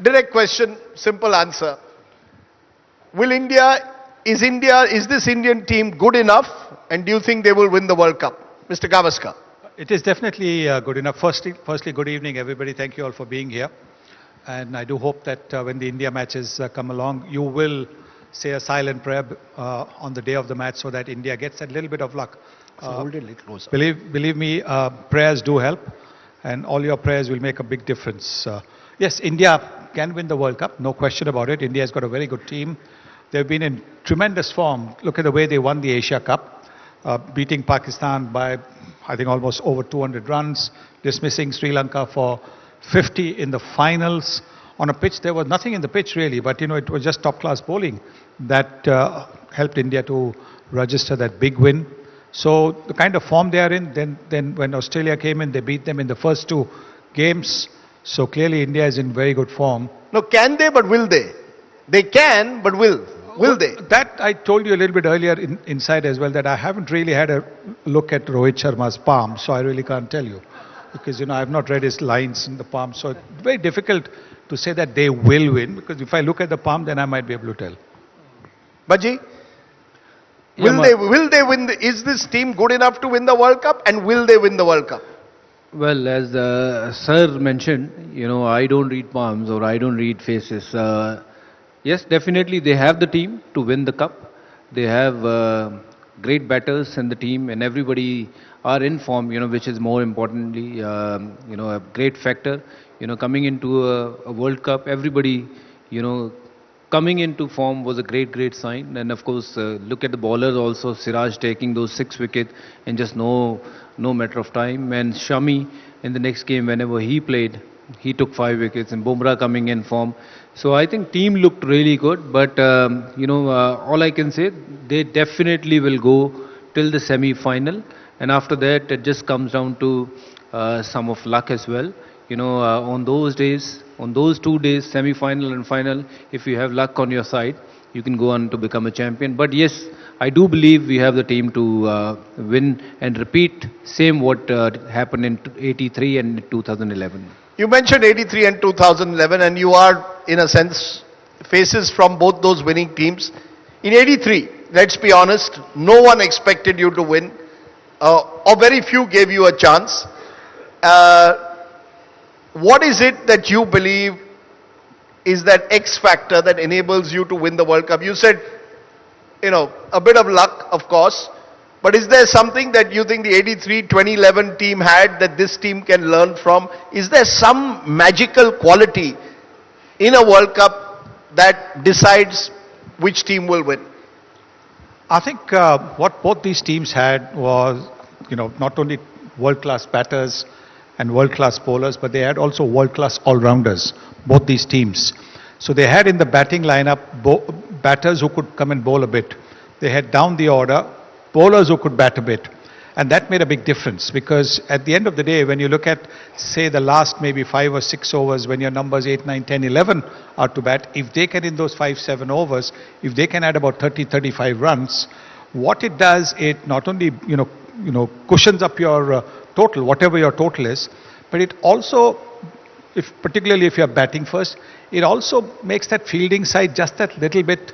Direct question, simple answer. Is this Indian team good enough? And do you think they will win the World Cup? Mr. Gavaskar. It is definitely good enough. Firstly, good evening, everybody. Thank you all for being here. And I do hope that when the India matches come along, you will say a silent prayer on the day of the match so that India gets a little bit of luck. So hold it a little closer. Believe me, prayers do help, and all your prayers will make a big difference. Yes, India can win the World Cup, no question about it. India has got a very good team. They've been in tremendous form. Look at the way they won the Asia Cup, beating Pakistan by, I think, almost over 200 runs, dismissing Sri Lanka for 50 in the finals. On a pitch, there was nothing in the pitch really, but it was just top-class bowling that helped India to register that big win. So the kind of form they are in, then when Australia came in, they beat them in the first two games. So clearly India is in very good form. No, can they, but will they? They can, but will they? That I told you a little bit earlier inside as well, that I haven't really had a look at Rohit Sharma's palm, so I really can't tell you. Because, I have not read his lines in the palm, so it's very difficult to say that they will win, because if I look at the palm, then I might be able to tell. Bhaji, will they win? Is this team good enough to win the World Cup, and will they win the World Cup? Well, as Sir mentioned, I don't read palms or I don't read faces. Yes, definitely they have the team to win the cup. They have great batters in the team, and everybody are in form, which is more importantly, a great factor. Coming into a World Cup, everybody, coming into form was a great sign. And of course, look at the bowlers also. Siraj taking those 6 wickets in just no matter of time. And Shami in the next game, whenever he played, he took 5 wickets. And Bumrah coming in form. So I think team looked really good. But all I can say, they definitely will go till the semi-final. And after that, it just comes down to some of luck as well. On those days, on those 2 days, semi-final and final, if you have luck on your side, you can go on to become a champion. But yes, I do believe we have the team to win and repeat same what happened in 83 and 2011. You mentioned 83 and 2011, and you are, in a sense, faces from both those winning teams. In 83, let's be honest, no one expected you to win, or very few gave you a chance. What is it that you believe is that X factor that enables you to win the World Cup? You said, a bit of luck, of course, but is there something that you think the 83, 2011 team had that this team can learn from? Is there some magical quality in a World Cup that decides which team will win? I think what both these teams had was, not only world-class batters and world-class bowlers, but they had also world-class all-rounders, both these teams. So they had in the batting lineup batters who could come and bowl a bit. They had down the order bowlers who could bat a bit. And that made a big difference, because at the end of the day, when you look at, say, the last maybe 5 or 6 overs, when your numbers 8, 9, 10, 11 are to bat, if they can, in those 5, 7 overs, if they can add about 30, 35 runs, what it does, it not only, cushions up your total, whatever your total is, but it also, particularly if you're batting first, it also makes that fielding side just that little bit,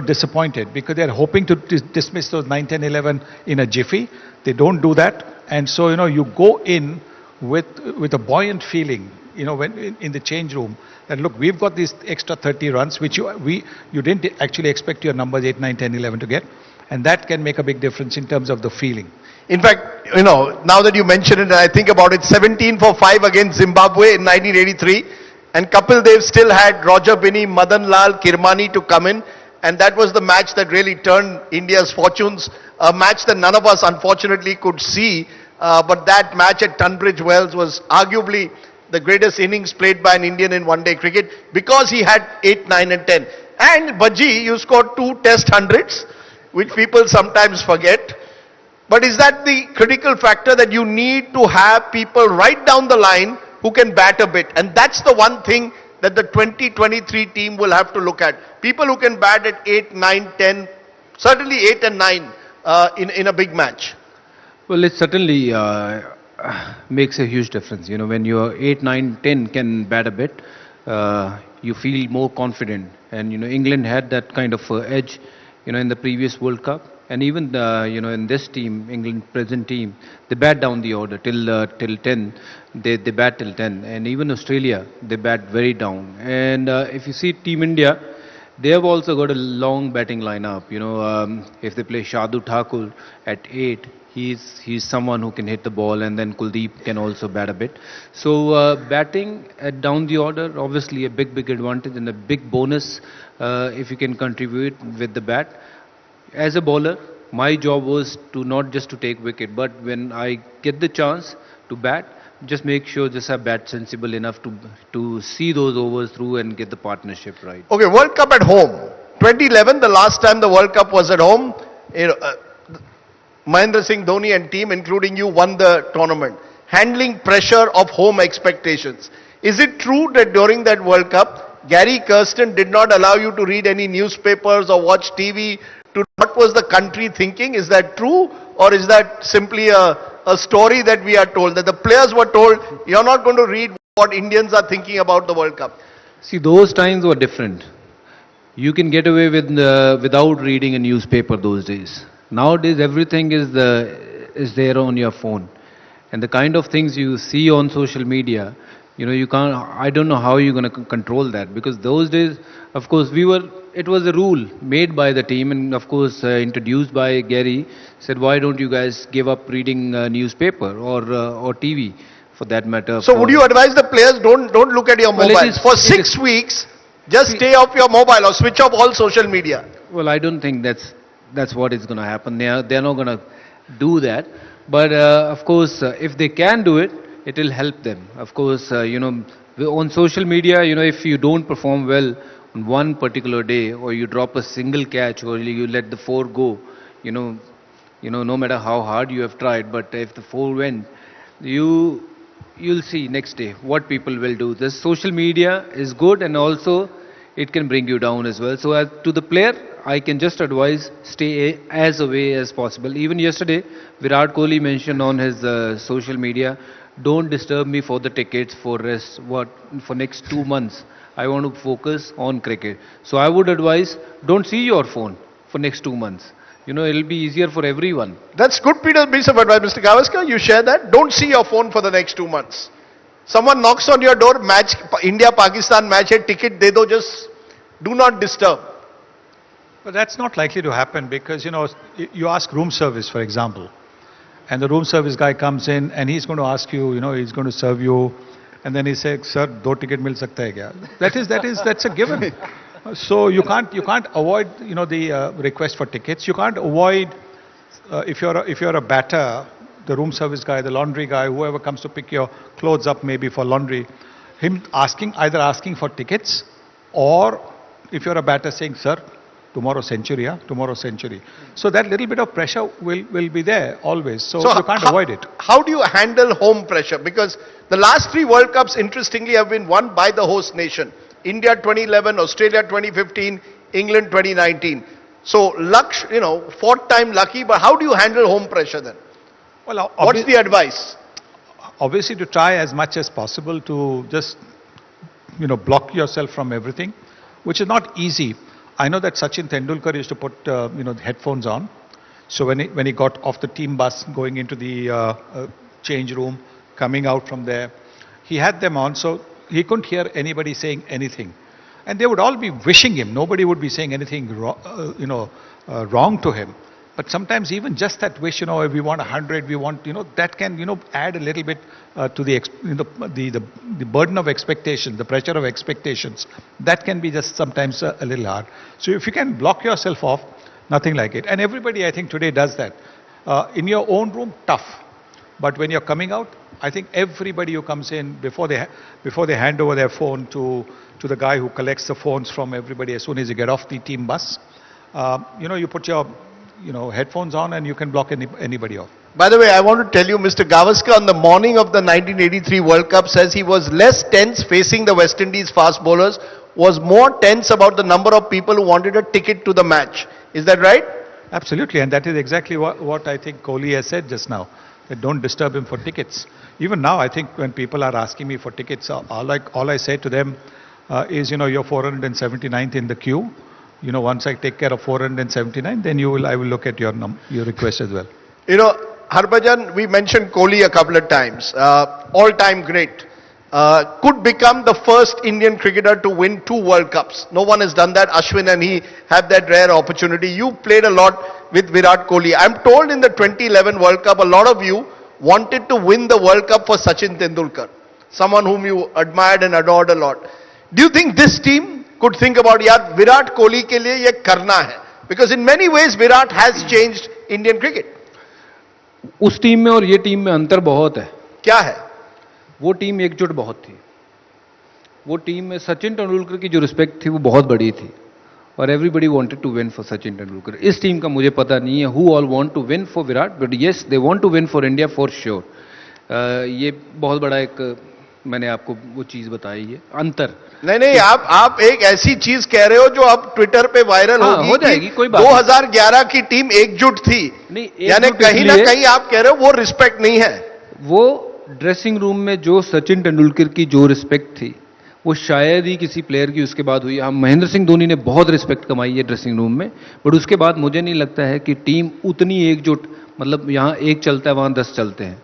disappointed, because they're hoping to dismiss those 9, 10, 11 in a jiffy. They don't do that. And so, you go in with a buoyant feeling, when in the change room, that look, we've got these extra 30 runs, which you didn't actually expect your numbers 8, 9, 10, 11 to get. And that can make a big difference in terms of the feeling. In fact, now that you mention it, and I think about it, 17 for 5 against Zimbabwe in 1983. And Kapil Dev still had Roger Binney, Madan Lal, Kirmani to come in. And that was the match that really turned India's fortunes. A match that none of us, unfortunately, could see. But that match at Tunbridge Wells was arguably the greatest innings played by an Indian in one-day cricket, because he had 8, 9 and 10. And Bhaji, you scored 2 test hundreds, which people sometimes forget. But is that the critical factor, that you need to have people right down the line who can bat a bit? And that's the one thing that the 2023 team will have to look at. People who can bat at 8, 9, 10, certainly 8 and 9 in a big match. Well, it certainly makes a huge difference. When you're 8, 9, 10 can bat a bit, you feel more confident. And, England had that kind of edge, in the previous World Cup. And even, in this team, England present team, they bat down the order till 10. They bat till 10. And even Australia, they bat very down. And if you see Team India, they have also got a long batting lineup. If they play Shardul Thakur at 8, he's someone who can hit the ball, and then Kuldeep can also bat a bit. So batting down the order, obviously a big advantage and a big bonus if you can contribute with the bat. As a bowler, my job was to not just to take wicket, but when I get the chance to bat, just make sure just I bat sensible enough to see those overs through and get the partnership right. Okay, World Cup at home. 2011, the last time the World Cup was at home, Mahendra Singh Dhoni and team, including you, won the tournament. Handling pressure of home expectations. Is it true that during that World Cup, Gary Kirsten did not allow you to read any newspapers or watch TV to what was the country thinking? Is that true, or is that simply a story that we are told, that the players were told, you're not going to read what Indians are thinking about the World Cup? See, those times were different. You can get away with without reading a newspaper those days. Nowadays, everything is there on your phone, and the kind of things you see on social media, you can't. I don't know how you're going to control that, because those days, of course, it was a rule made by the team, and of course introduced by Gary. Said, why don't you guys give up reading newspaper or TV, for that matter? So would you advise the players, don't look at your mobile for 6 weeks? Just stay off your mobile or switch off all social media. Well, I don't think that's what is going to happen. They're not going to do that. But of course, if they can do it, it will help them. Of course, on social media, if you don't perform well on one particular day, or you drop a single catch, or you let the 4 go, no matter how hard you have tried, but if the 4 went, you'll see next day what people will do. This social media is good, and also it can bring you down as well. So to the player, I can just advise, stay as away as possible. Even yesterday, Virat Kohli mentioned on his social media, don't disturb me for the tickets for next 2 months. I want to focus on cricket. So I would advise, don't see your phone for next 2 months. It'll be easier for everyone. That's good piece of advice, Mr. Gavaskar. You share that. Don't see your phone for the next 2 months. Someone knocks on your door, match, India-Pakistan match, hai, ticket de do, just do not disturb. But that's not likely to happen, because, you ask room service, for example, and the room service guy comes in and he's going to ask you, he's going to serve you, and then he says, sir, 2 ticket mil sakta hai kya? That's a given. So you can't avoid, the request for tickets. You can't avoid, if you're a batter, the room service guy, the laundry guy, whoever comes to pick your clothes up maybe for laundry, him either asking for tickets, or if you're a batter saying, sir, tomorrow century, tomorrow century. So that little bit of pressure will be there always. So you can't avoid it. How do you handle home pressure? Because the last 3 World Cups, interestingly, have been won by the host nation. India 2011, Australia 2015, England 2019. So luck, 4th time lucky, but how do you handle home pressure then? Well, what's the advice? Obviously, to try as much as possible to just, block yourself from everything, which is not easy. I know that Sachin Tendulkar used to put, headphones on. So when he got off the team bus, going into the change room, coming out from there, he had them on, so he couldn't hear anybody saying anything. And they would all be wishing him. Nobody would be saying anything wrong to him. But sometimes even just that wish, we want 100, we want, that can, add a little bit to the burden of expectation, the pressure of expectations. That can be just sometimes a little hard. So if you can block yourself off, nothing like it. And everybody, I think, today does that. In your own room, tough. But when you're coming out, I think everybody who comes in, before they hand over their phone to the guy who collects the phones from everybody as soon as you get off the team bus, you put your headphones on and you can block anybody off. By the way, I want to tell you, Mr. Gavaskar on the morning of the 1983 World Cup says he was less tense facing the West Indies fast bowlers, was more tense about the number of people who wanted a ticket to the match. Is that right? Absolutely, and that is exactly what I think Kohli has said just now, that don't disturb him for tickets. Even now, I think when people are asking me for tickets, all I say to them, is, you're 479th in the queue. Once I take care of 479, then I will look at your request as well. Harbhajan, we mentioned Kohli a couple of times. All-time great. Could become the first Indian cricketer to win 2 World Cups. No one has done that. Ashwin and he have that rare opportunity. You played a lot with Virat Kohli. I'm told in the 2011 World Cup, a lot of you wanted to win the World Cup for Sachin Tendulkar, someone whom you admired and adored a lot. Do you think this team could think about, yaar, Virat Kohli ke liye ye karna hai? Because in many ways, Virat has changed Indian cricket. उस team में और ये team में अंतर बहुत है. क्या है? वो टीम एकजुट बहुत थी. वो टीम में सचिन तेंदुलकर की जो रिस्पेक्ट थी वो बहुत बड़ी थी और everybody wanted to win for Sachin Tendulkar. इस टीम का मुझे पता नहीं है who all want to win for Virat, but yes they want to win for India for sure. ये बहुत बड़ा एक मैंने आपको वो चीज बताई है अंतर. नहीं, आप एक ऐसी चीज कह रहे हो जो अब ट्विटर पे वायरल होगी. हो जाएगी, कोई बात 2011 की टीम एकजुट थी. नहीं, यानी कहीं ना कहीं आप कह रहे हो वो रिस्पेक्ट नहीं है. वो ड्रेसिंग रूम में जो सचिन तेंदुलकर की जो रिस्पेक्ट थी वो शायद ही किसी प्लेयर की उसके बाद हुई. हम महेंद्र सिंह धोनी ने बहुत रिस्पेक्ट कमाई है ड्रेसिंग रूम में, बट उसके बाद मुझे नहीं लगता है कि टीम उतनी एकजुट, मतलब यहाँ एक चलता है वहां 10 चलते हैं.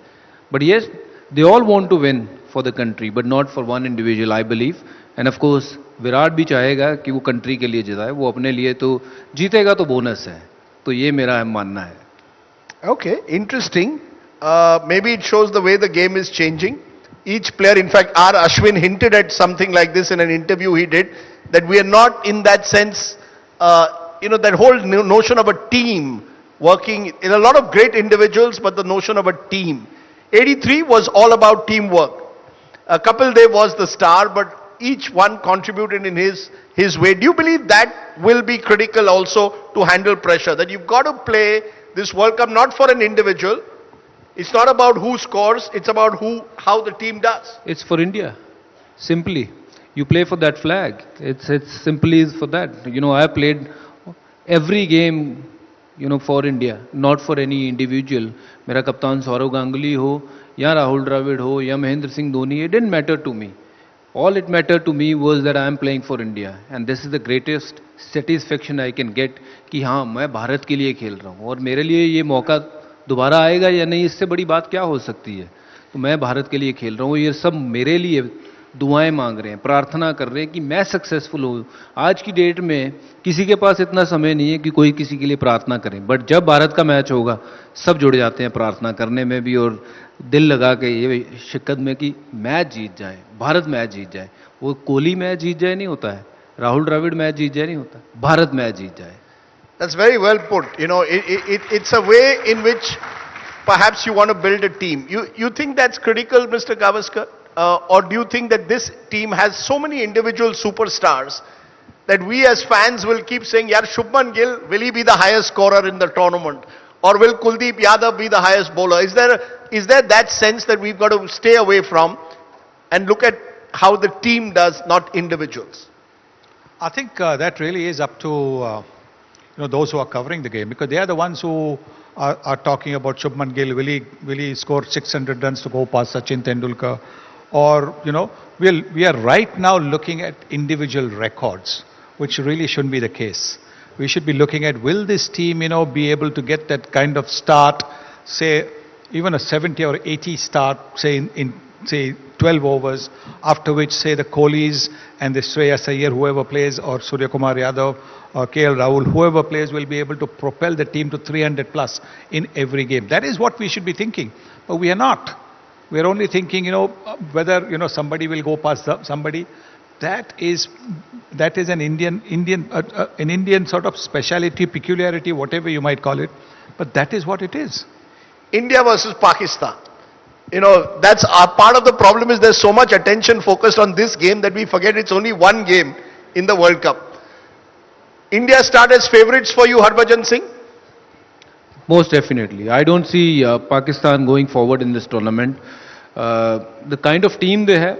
But yes they all want to win for the country but not for one individual I believe. And of course Virat भी चाहेगा कि वो कंट्री के लिए जिताए. वो अपने लिए तो जीतेगा तो बोनस है. तो ये मेरा मानना है. Okay, interesting. Maybe it shows the way the game is changing. Each player, in fact, R. Ashwin hinted at something like this in an interview he did, that we are not in that sense, that whole notion of a team working, in a lot of great individuals, but the notion of a team. 83 was all about teamwork. Kapil Dev was the star, but each one contributed in his way. Do you believe that will be critical also to handle pressure? That you've got to play this World Cup not for an individual. It's not about who scores, it's about how the team does. It's for India. Simply. You play for that flag. It's simply for that. I played every game, for India, not for any individual. मेरा कप्तान सौरव गांगुली हो या राहुल द्रविड़ हो या Mahendra Singh Dhoni, it didn't matter to me. All it mattered to me was that I am playing for India, and this is the greatest satisfaction I can get कि हाँ मैं भारत के लिए खेल रहा हूँ और मेरे लिए ये मौका दोबारा आएगा या नहीं, इससे बड़ी बात क्या हो सकती है. तो मैं भारत के लिए खेल रहा हूँ. ये सब मेरे लिए दुआएं मांग रहे हैं, प्रार्थना कर रहे हैं कि मैं सक्सेसफुल हूँ. आज की डेट में किसी के पास इतना समय नहीं है कि कोई किसी के लिए प्रार्थना करे, बट जब भारत का मैच होगा सब जुड़ जाते हैं प्रार्थना करने में भी और दिल लगा के ये शिक्कत में कि मैच जीत जाए, भारत मैच जीत जाए. वो कोहली मैच जीत जाए नहीं होता है, राहुल द्रविड़ मैच जीत जाए नहीं होता, भारत मैच जीत जाए. That's very well put. It's a way in which perhaps you want to build a team. You think that's critical, Mr. Gavaskar? Or do you think that this team has so many individual superstars that we as fans will keep saying, yaar, Shubman Gill, will he be the highest scorer in the tournament? Or will Kuldeep Yadav be the highest bowler? Is there that sense that we've got to stay away from and look at how the team does, not individuals? I think that really is up to those who are covering the game, because they are the ones who are talking about Shubman Gill. Will he score 600 runs to go past Sachin Tendulkar? Or, we are right now looking at individual records, which really shouldn't be the case. We should be looking at, will this team, be able to get that kind of start, say, even a 70 or 80 start, say, in 12 overs, after which, say, the Kohlis and the Shreyas Iyer, whoever plays, or Surya Kumar Yadav, or KL Rahul, whoever plays, will be able to propel the team to 300 plus in every game. That is what we should be thinking. But we are not. We are only thinking, whether, somebody will go past somebody. That is an Indian sort of speciality, peculiarity, whatever you might call it. But that is what it is. India versus Pakistan. That's part of the problem is there's so much attention focused on this game that we forget it's only one game in the World Cup. India start as favorites for you, Harbhajan Singh? Most definitely. I don't see Pakistan going forward in this tournament. The kind of team they have,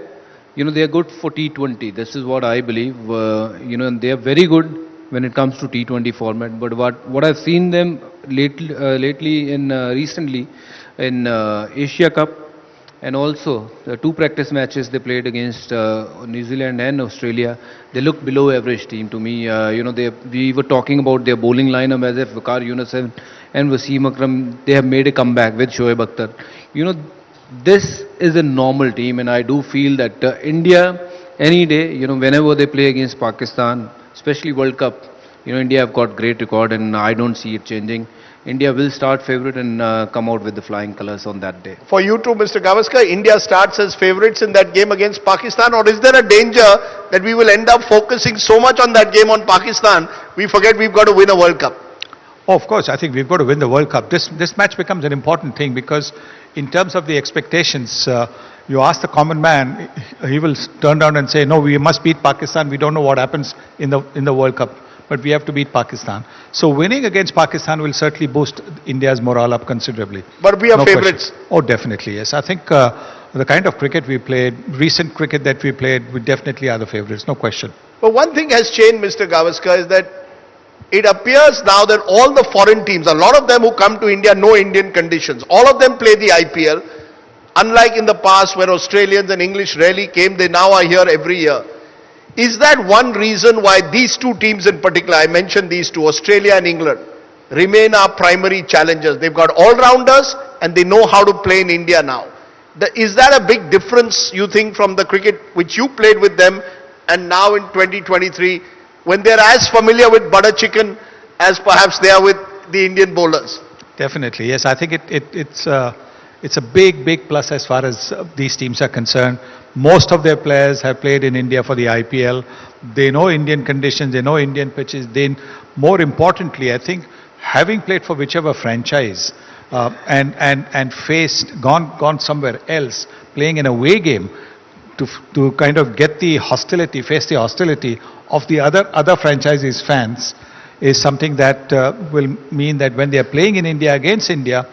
they are good for T20. This is what I believe. And they are very good when it comes to T20 format. But what I've seen them recently in Asia Cup, And also, the two practice matches they played against New Zealand and Australia, they looked below average team to me. We were talking about their bowling lineup as if Waqar Yunus and Wasim Akram, they have made a comeback with Shoaib Akhtar. This is a normal team, and I do feel that India, any day, whenever they play against Pakistan, especially World Cup, India have got great record, and I don't see it changing. India will start favourite and come out with the flying colours on that day. For you too, Mr. Gavaskar, India starts as favourites in that game against Pakistan, or is there a danger that we will end up focusing so much on that game on Pakistan, we forget we've got to win a World Cup? Oh, of course, I think we've got to win the World Cup. This match becomes an important thing because in terms of the expectations, you ask the common man, he will turn around and say, no, we must beat Pakistan. We don't know what happens in the World Cup, but we have to beat Pakistan. So winning against Pakistan will certainly boost India's morale up considerably. But we are No favourites. question. Oh, definitely, yes. I think the kind of cricket we played, recent cricket that we played, we definitely are the favourites, no question. But one thing has changed, Mr. Gavaskar, is that it appears now that all the foreign teams, a lot of them who come to India know Indian conditions. All of them play the IPL. Unlike in the past where Australians and English rarely came, they now are here every year. Is that one reason why these two teams in particular, I mentioned these two, Australia and England, remain our primary challengers? They've got all-rounders and they know how to play in India now. Is that a big difference, you think, from the cricket which you played with them and now in 2023, when they're as familiar with butter chicken as perhaps they are with the Indian bowlers? Definitely, yes. I think it's a big plus as far as these teams are concerned. Most of their players have played in India for the IPL. They know Indian conditions, they know Indian pitches. More importantly, I think, having played for whichever franchise and gone somewhere else, playing in a away game to kind of get the hostility, face the hostility of the other franchises' fans is something that will mean that when they are playing in India against India,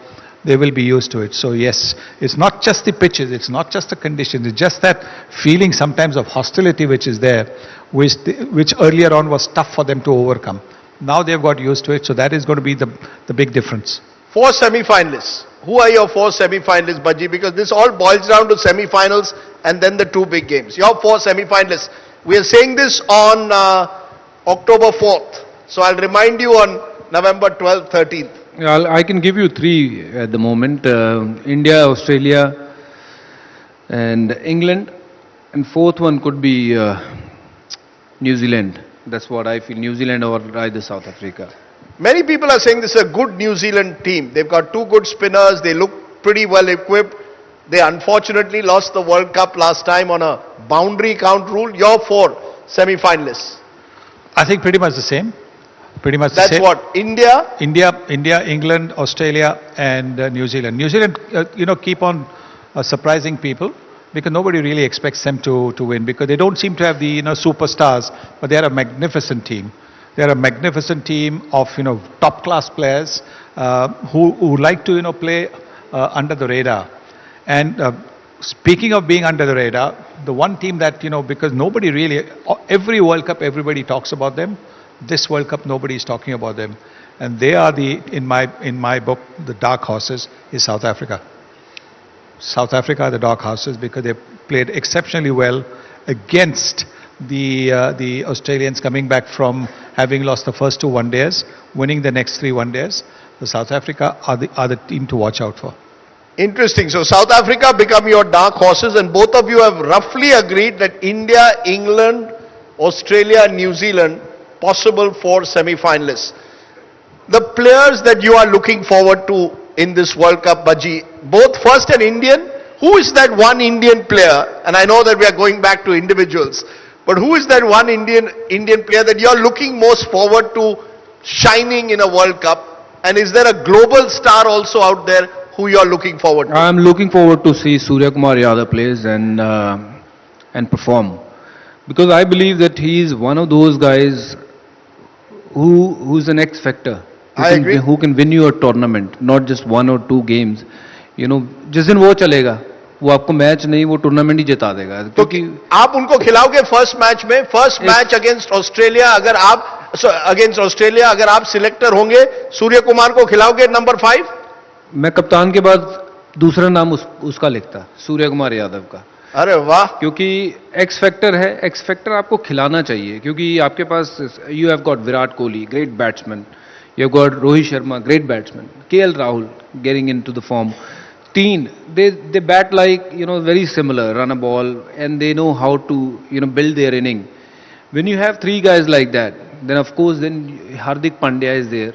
they will be used to it. So yes, it's not just the pitches, it's not just the conditions, it's just that feeling sometimes of hostility which is there, which earlier on was tough for them to overcome. Now they've got used to it, so that is going to be the big difference. 4 semi-finalists. Who are your 4 semi-finalists, Bhaji? Because this all boils down to semi-finals and then the 2 big games. Your 4 semi-finalists. We are saying this on October 4th. So I'll remind you on November 12th, 13th. I can give you 3 at the moment. India, Australia and England. And 4th one could be New Zealand. That's what I feel. New Zealand or either South Africa. Many people are saying this is a good New Zealand team. They've got 2 good spinners. They look pretty well equipped. They unfortunately lost the World Cup last time on a boundary count rule. Your 4 semi-finalists. I think pretty much the same. That's what? India, England, Australia and New Zealand. New Zealand, keep on surprising people because nobody really expects them to win because they don't seem to have the superstars, but they are a magnificent team. They are a magnificent team of top class players who like to play under the radar. And speaking of being under the radar, the one team that because nobody really, every World Cup everybody talks about them. This World Cup, nobody is talking about them, and they are in my book, the dark horses is South Africa. South Africa are the dark horses because they played exceptionally well against the Australians coming back from having lost the first 2 one-days, winning the next 3 one-days. The South Africa are the team to watch out for. Interesting. So South Africa become your dark horses, and both of you have roughly agreed that India, England, Australia, and New Zealand possible 4 semi-finalists. The players that you are looking forward to in this World Cup, Bhaji, both first and Indian, who is that one Indian player, and I know that we are going back to individuals, but who is that one Indian player that you are looking most forward to shining in a World Cup, and is there a global star also out there who you are looking forward to? I'm looking forward to see Surya Kumar Yadav plays and perform, because I believe that he is one of those guys who's an X factor. Who can win you a tournament, not just 1 or 2 games. जिस दिन वो चलेगा, वो आपको match नहीं, वो tournament ही जिता देगा. क्योंकि आप उनको खिलाओगे फर्स्ट मैच अगेंस्ट ऑस्ट्रेलिया, अगर आप सिलेक्टर होंगे, सूर्य कुमार को खिलाओगे नंबर 5? मैं कप्तान के बाद दूसरा नाम उसका लिखता, सूर्य कुमार यादव का। अरे वाह, क्योंकि एक्स फैक्टर है, एक्स फैक्टर आपको खिलाना चाहिए, क्योंकि आपके पास you have got Virat Kohli, great batsman, you have got Rohit Sharma, great batsman, KL Rahul getting into the form, teen, they bat like, very similar, run a ball, and they know how to, build their inning. When you have three guys like that, then of course then Hardik Pandya is there,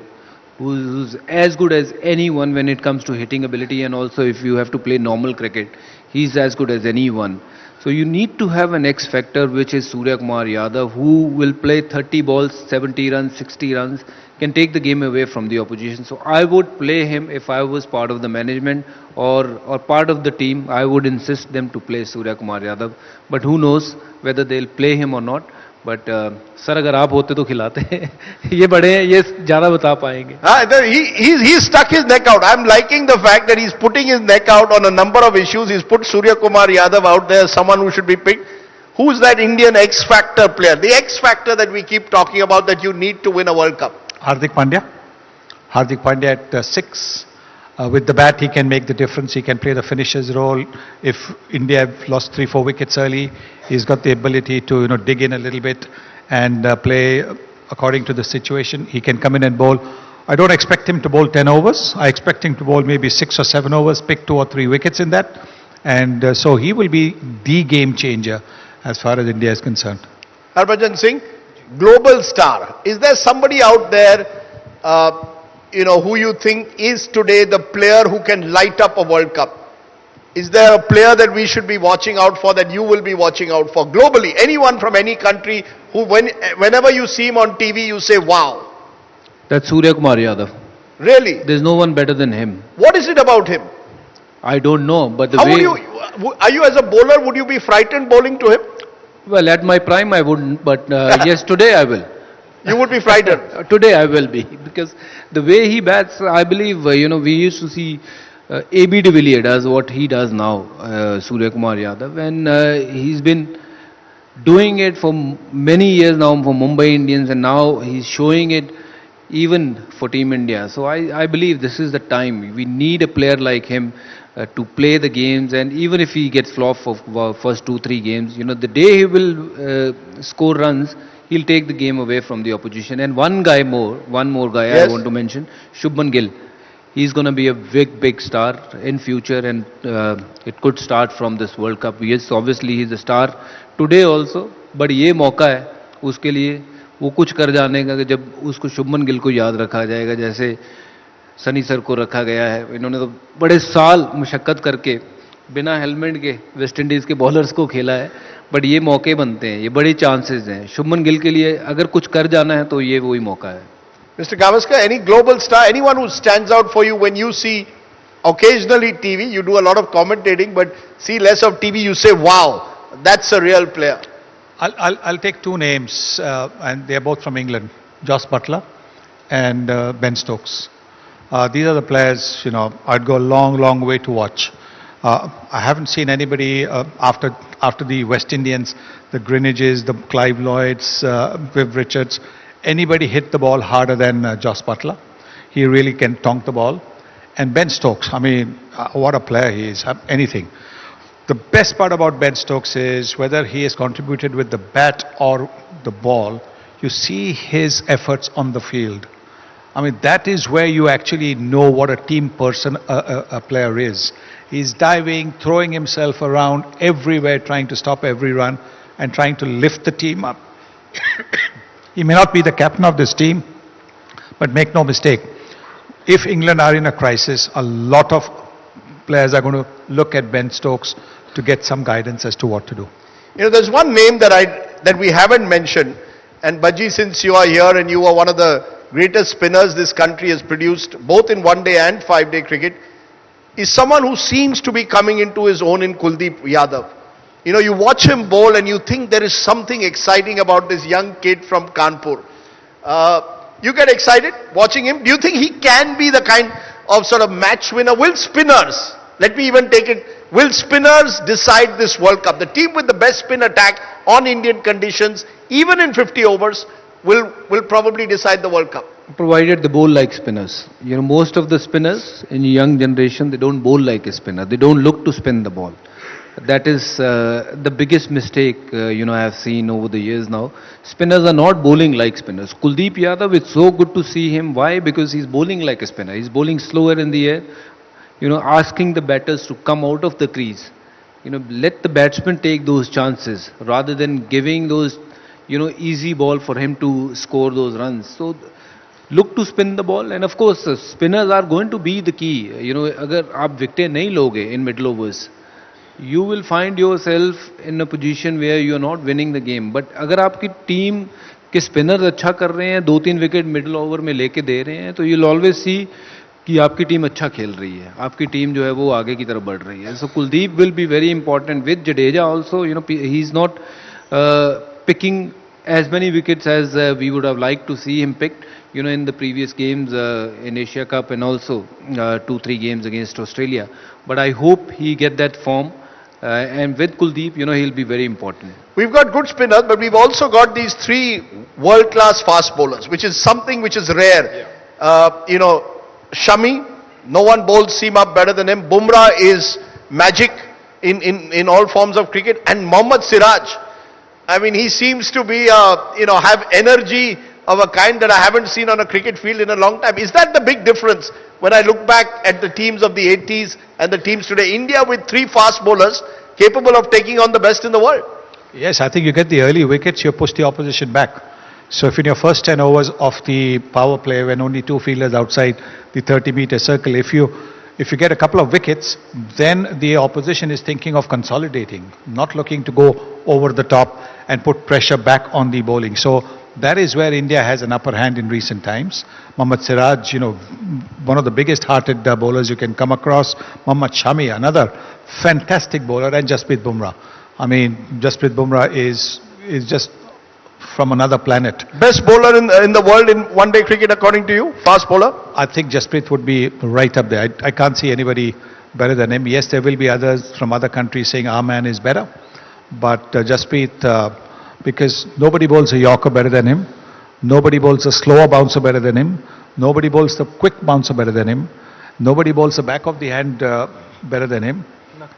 who's as good as anyone when it comes to hitting ability, and also if you have to play normal cricket, he's as good as anyone. So you need to have an X factor, which is Surya Kumar Yadav, who will play 30 balls, 70 runs, 60 runs, can take the game away from the opposition. So I would play him if I was part of the management or part of the team. I would insist them to play Surya Kumar Yadav. But who knows whether they'll play him or not. But sir, अगर आप होते तो खिलाते ये बड़े हैं, ये ज़्यादा बता पाएंगे. He's stuck his neck out. I'm liking the fact that he's putting his neck out on a number of issues. He's put Surya Kumar Yadav out there, someone who should be picked. Who's that Indian X Factor player? The X Factor that we keep talking about, that you need to win a World Cup. Hardik Pandya. Hardik Pandya at 6. With the bat, he can make the difference. He can play the finisher's role. If India have lost 3-4 wickets early, he's got the ability to dig in a little bit and play according to the situation. He can come in and bowl. I don't expect him to bowl 10 overs. I expect him to bowl maybe 6 or 7 overs, pick 2 or 3 wickets in that. And so he will be the game changer as far as India is concerned. Harbhajan Singh, global star. Is there somebody out there, who you think is today the player who can light up a World Cup? Is there a player that we should be watching out for, that you will be watching out for globally? Anyone from any country who, whenever you see him on TV, you say, wow. That's Surya Kumar Yadav. Really? There's no one better than him. What is it about him? I don't know, but the How way... are you as a bowler, would you be frightened bowling to him? Well, at my prime I wouldn't, but yes, today I will. You would be frightened? Today I will be, because the way he bats, I believe, we used to see A.B. de Villiers does what he does now, Surya Kumar Yadav, and he's been doing it for many years now for Mumbai Indians, and now he's showing it even for Team India. So I believe this is the time. We need a player like him to play the games, and even if he gets flopped for first 2-3 games, the day he will score runs, he'll take the game away from the opposition. And one more guy Yes. I want to mention, Shubman Gill. He's going to be a big star in future, and it could start from this World Cup. Yes, obviously he's a star today also, but ये मौका है उसके लिए, वो कुछ कर जाने का, कि जब उसको शुभमन गिल को याद रखा जाएगा, जैसे सनी सर को रखा गया है. इन्होंने तो बड़े साल मुशक्कत करके बिना हेलमेट के वेस्ट इंडीज के बॉलर्स को खेला है, बट ये मौके बनते हैं, ये बड़े चांसेस हैं. शुभमन गिल के लिए अगर कुछ कर जाना है तो ये वही मौका है. Mr. Gavaskar, any global star, anyone who stands out for you when you see occasionally TV, you do a lot of commentating, but see less of TV, you say, wow, that's a real player. I'll take 2 names, and they're both from England, Joss Butler and Ben Stokes. These are the players, I'd go a long way to watch. I haven't seen anybody after the West Indians, the Greenwiches, the Clive Lloyds, Viv Richards, anybody hit the ball harder than Joss Butler. He really can tonk the ball. And Ben Stokes, I mean, what a player he is, anything. The best part about Ben Stokes is whether he has contributed with the bat or the ball, you see his efforts on the field. I mean, that is where you actually know what a team person a player is. He's diving, throwing himself around everywhere, trying to stop every run and trying to lift the team up. He may not be the captain of this team, but make no mistake, if England are in a crisis, a lot of players are going to look at Ben Stokes to get some guidance as to what to do. There's one name that we haven't mentioned, and Bhaji, since you are here and you are one of the greatest spinners this country has produced, both in one-day and 5-day cricket, is someone who seems to be coming into his own in Kuldeep Yadav. You watch him bowl and you think there is something exciting about this young kid from Kanpur. You get excited watching him. Do you think he can be the kind of sort of match winner? Will spinners, let me even take it, will spinners decide this World Cup? The team with the best spin attack on Indian conditions, even in 50 overs, will probably decide the World Cup. Provided they bowl like spinners. You know, most of the spinners in young generation, they don't bowl like a spinner. They don't look to spin the ball. That is the biggest mistake, I have seen over the years now. Spinners are not bowling like spinners. Kuldeep Yadav, it's so good to see him. Why? Because he's bowling like a spinner. He's bowling slower in the air, asking the batters to come out of the crease. Let the batsman take those chances rather than giving those, easy ball for him to score those runs. So, look to spin the ball, and of course, spinners are going to be the key. Agar aap wickets nahi loge in middle overs, you will find yourself in a position where you are not winning the game. But अगर आपकी team के spinners अच्छा कर रहे हैं, 2-3 wicket middle over में लेके दे रहे हैं, तो you'll always see कि आपकी टीम अच्छा खेल रही है, आपकी टीम जो है वो आगे की तरफ बढ़ रही है. So Kuldeep will be very important with Jadeja also. He's not picking as many wickets as we would have liked to see him picked. In the previous games in Asia Cup and also 2-3 games against Australia. But I hope he get that form. And with Kuldeep, he'll be very important. We've got good spinners, but we've also got these 3 world-class fast bowlers, which is something which is rare. Shami, no one bowls seam up better than him. Bumrah is magic in all forms of cricket. And Mohammad Siraj, I mean, he seems to be, have energy of a kind that I haven't seen on a cricket field in a long time. Is that the big difference when I look back at the teams of the 80s and the teams today? India with 3 fast bowlers capable of taking on the best in the world. Yes, I think you get the early wickets, you push the opposition back. So if in your first 10 overs of the power play, when only 2 fielders outside the 30-meter circle, if you get a couple of wickets, then the opposition is thinking of consolidating, not looking to go over the top and put pressure back on the bowling. So that is where India has an upper hand in recent times. Mohammad Siraj, one of the biggest hearted bowlers you can come across. Mohammad Shami, another fantastic bowler, and Jasprit Bumrah. I mean, Jasprit Bumrah is just from another planet. Best bowler in the world in one-day cricket according to you? Fast bowler? I think Jasprit would be right up there. I can't see anybody better than him. Yes, there will be others from other countries saying our man is better. But Jasprit, because nobody bowls a Yorker better than him. Nobody bowls a slower bouncer better than him. Nobody bowls the quick bouncer better than him. Nobody bowls the back of the hand better than him.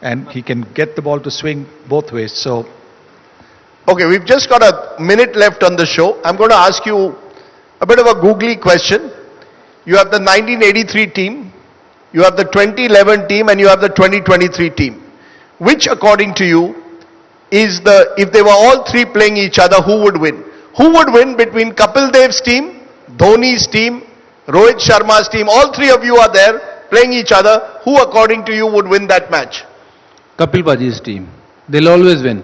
And he can get the ball to swing both ways. So, okay, we've just got a minute left on the show. I'm going to ask you a bit of a googly question. You have the 1983 team, you have the 2011 team, and you have the 2023 team. Which, according to you, is if they were all 3 playing each other, who would win? Who would win between Kapil Dev's team, Dhoni's team, Rohit Sharma's team? All 3 of you are there playing each other. Who, according to you, would win that match? Kapil Paji's team. They'll always win.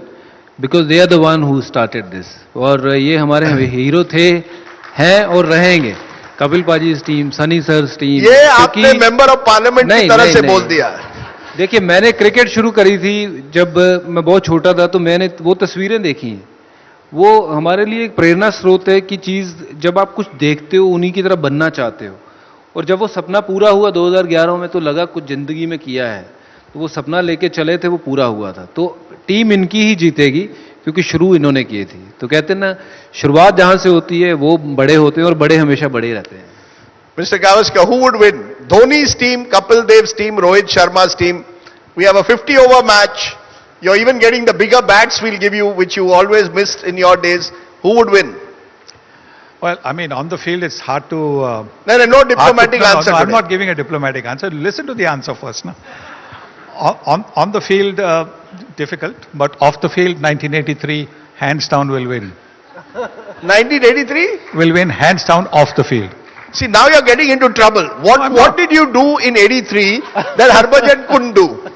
Because they are the one who started this. और ये हमारे hero थे, हैं और रहेंगे. Kapil Paji's team, Sunny Sir's team. ये आपने member of parliament की तरह से बोल दिया. देखिए, मैंने क्रिकेट शुरू करी थी जब मैं बहुत छोटा था, तो मैंने वो तस्वीरें देखी हैं. वो हमारे लिए एक प्रेरणा स्रोत है कि चीज़ जब आप कुछ देखते हो उन्हीं की तरह बनना चाहते हो. और जब वो सपना पूरा हुआ 2011 में, तो लगा कुछ ज़िंदगी में किया है. तो वो सपना लेके चले थे, वो पूरा हुआ था. तो टीम इनकी ही जीतेगी क्योंकि शुरू इन्होंने की थी. तो कहते हैं ना, शुरुआत जहाँ से होती है वो बड़े होते हैं और बड़े हमेशा बड़े रहते हैं. Mr. Gavaskar, who would win? Dhoni's team, Kapil Dev's team, Rohit Sharma's team. We have a 50-over match. You're even getting the bigger bats we'll give you, which you always missed in your days. Who would win? well, I mean, on the field, it's hard to... No diplomatic answer. No, I'm today. not giving a diplomatic answer. Listen to the answer first. No? On the field, difficult. But off the field, 1983, hands down will win. 1983? Will win hands down off the field. See, now you're getting into trouble. What did you do in 83 that Harbhajan couldn't do?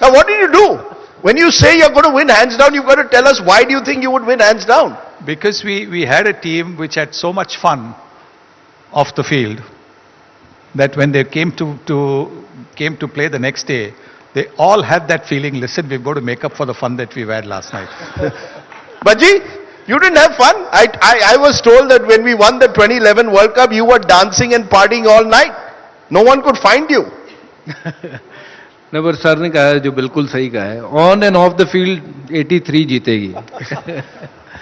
Now, what did you do? When you say you're going to win hands down, you've got to tell us why do you think you would win hands down? Because we had a team which had so much fun off the field that when they came to play the next day, they all had that feeling, listen, we've got to make up for the fun that we've had last night. Bhaji, you didn't have fun? I was told that when we won the 2011 World Cup, you were dancing and partying all night. No one could find you. नहीं, पर sir ने कहा है जो बिल्कुल सही कहा है, on end of the field 83 जीतेगी.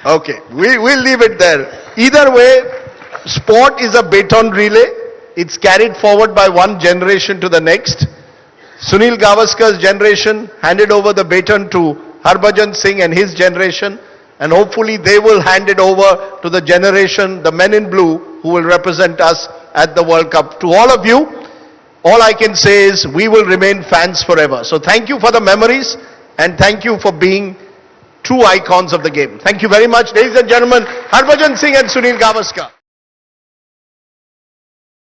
Okay, we'll leave it there. Either way, sport is a baton relay. It's carried forward by one generation to the next. Sunil Gavaskar's generation handed over the baton to Harbhajan Singh and his generation, and hopefully they will hand it over to the generation, the men in blue, who will represent us at the World Cup. To all of you, all I can say is we will remain fans forever. So thank you for the memories and thank you for being true icons of the game. Thank you very much, ladies and gentlemen, Harbhajan Singh and Sunil Gavaskar.